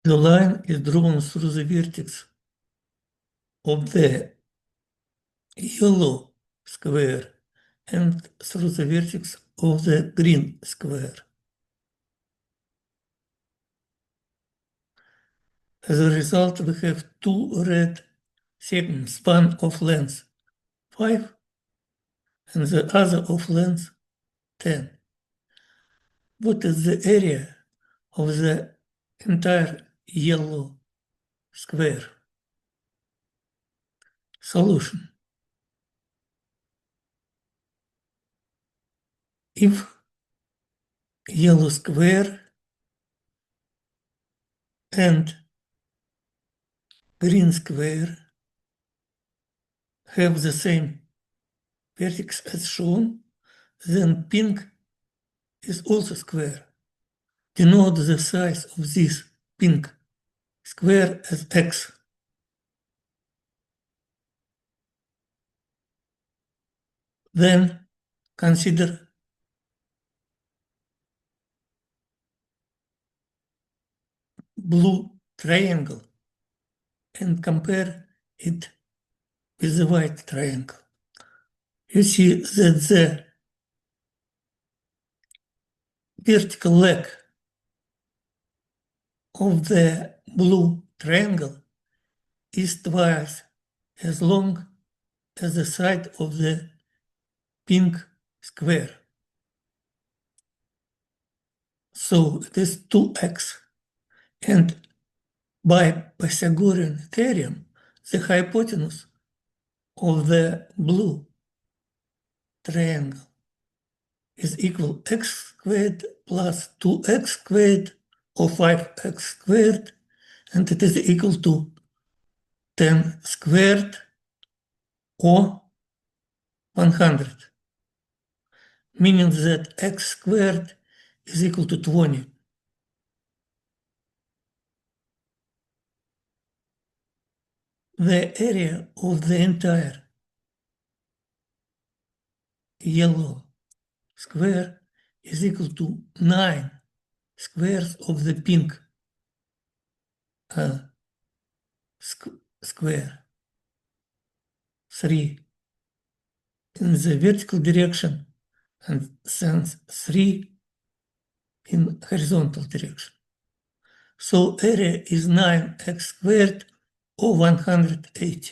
The line is drawn through the vertex of the yellow square and through the vertex of the green square. As a result, we have two red segments, one of length 5 and the other of length 10. What is the area of the entire yellow square? Solution. If yellow square and green square have the same vertex as shown, then pink is also square. Denote the size of this pink square as x. Then consider blue triangle and compare it with the white triangle. You see that the vertical leg of the blue triangle is twice as long as the side of the pink square. So it is 2x. And by Pythagorean theorem, the hypotenuse of the blue triangle is equal x squared plus 2x squared or 5x squared, and it is equal to 10 squared or 100, meaning that x squared is equal to 20. The area of the entire yellow square is equal to 9 squares of the pink square. 3 in the vertical direction and since 3 in horizontal direction. So area is 9x squared or 180.